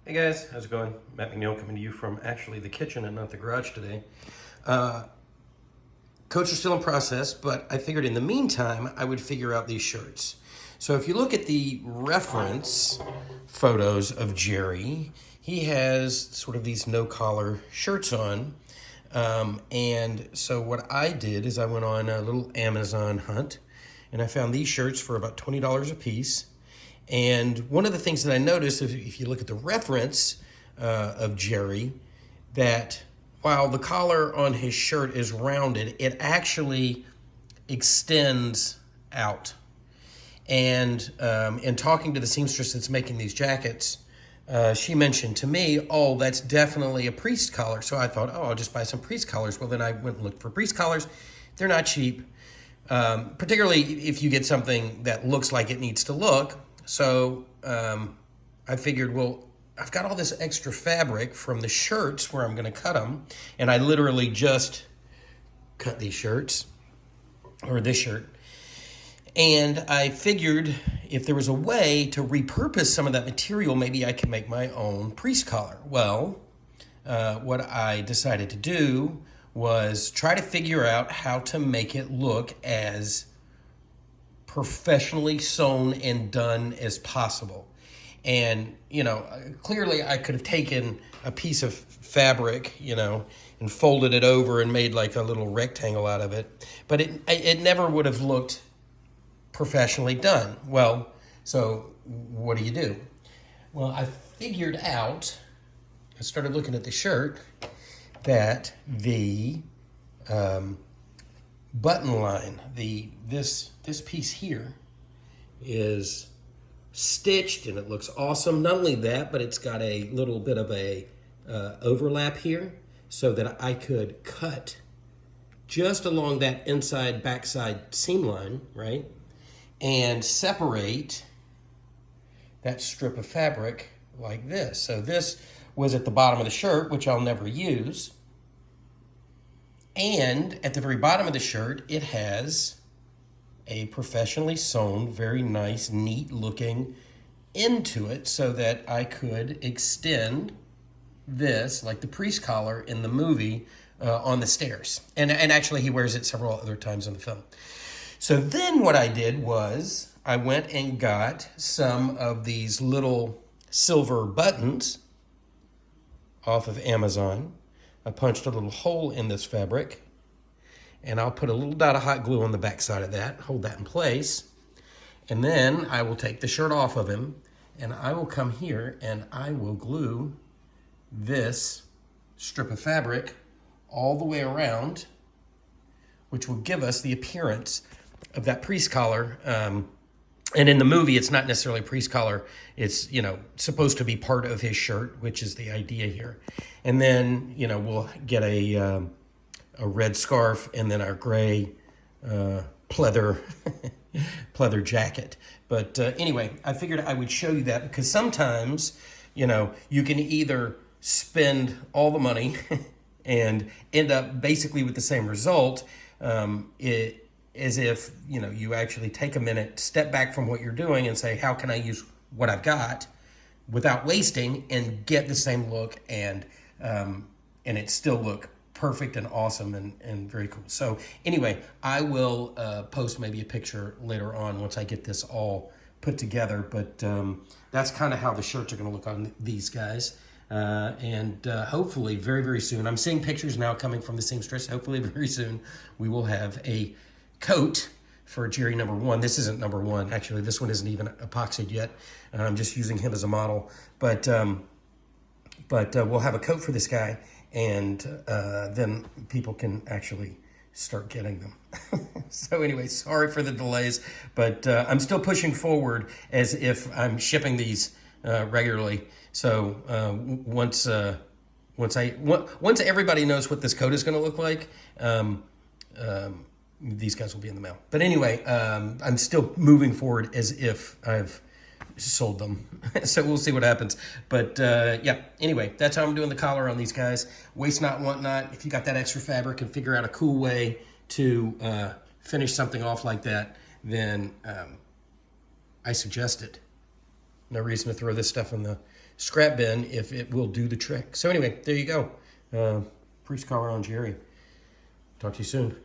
Hey guys, how's it going? Matt McNeil coming to you from actually the kitchen and not the garage today. Coats are still in process, but I figured in the meantime I would figure out these shirts. So if you look at the reference photos of Jerry, he has sort of these no-collar shirts on. And so what I did is I went on a little Amazon hunt and I found these shirts for about $20 a piece. And one of the things that I noticed, if you look at the reference of Jerry, that while the collar on his shirt is rounded, it actually extends out. And in talking to the seamstress that's making these jackets, she mentioned to me, oh, that's definitely a priest collar. So I thought, oh, I'll just buy some priest collars. Well, then I went and looked for priest collars. They're not cheap, particularly if you get something that looks like it needs to look. So I figured, well, I've got all this extra fabric from the shirts where I'm going to cut them. And I literally just cut these shirts, or this shirt. And I figured if there was a way to repurpose some of that material, maybe I could make my own priest collar. Well, what I decided to do was try to figure out how to make it look as professionally sewn and done as possible. And, clearly I could have taken a piece of fabric, and folded it over and made like a little rectangle out of it. But it never would have looked professionally done. Well, so what do? Well, I figured out, I started looking at the shirt, that the button line, this piece here is stitched and it looks awesome. Not only that, but it's got a little bit of a overlap here so that I could cut just along that inside backside seam line, right? And separate that strip of fabric like this. So this was at the bottom of the shirt, which I'll never use. And at the very bottom of the shirt, it has a professionally sewn, very nice, neat looking into it so that I could extend this, like the priest collar in the movie, on the stairs. And actually he wears it several other times in the film. So then what I did was I went and got some of these little silver buttons off of Amazon. I punched a little hole in this fabric, and I'll put a little dot of hot glue on the back side of that, hold that in place, and then I will take the shirt off of him, and I will come here and I will glue this strip of fabric all the way around, which will give us the appearance of that priest collar. And in the movie, it's not necessarily a priest collar. It's, supposed to be part of his shirt, which is the idea here. And then, we'll get a red scarf and then our gray pleather jacket. But anyway, I figured I would show you that because sometimes, you can either spend all the money and end up basically with the same result, as if, you actually take a minute, step back from what you're doing and say, how can I use what I've got without wasting and get the same look and it still look perfect and awesome and very cool. So anyway, I will post maybe a picture later on once I get this all put together, but that's kind of how the shirts are going to look on these guys. And hopefully very, very soon, I'm seeing pictures now coming from the seamstress. Hopefully very soon we will have a coat for Jerry number 1. This isn't number 1. Actually, this one isn't even epoxied yet. I'm just using him as a model. But we'll have a coat for this guy, and then people can actually start getting them. So anyway, sorry for the delays, but I'm still pushing forward as if I'm shipping these regularly. So once everybody knows what this coat is going to look like, these guys will be in the mail. But anyway, I'm still moving forward as if I've sold them. So we'll see what happens. But yeah, anyway, that's how I'm doing the collar on these guys. Waste not, want not. If you got that extra fabric and figure out a cool way to finish something off like that, then I suggest it. No reason to throw this stuff in the scrap bin if it will do the trick. So anyway, there you go. Priest collar on Jerry. Talk to you soon.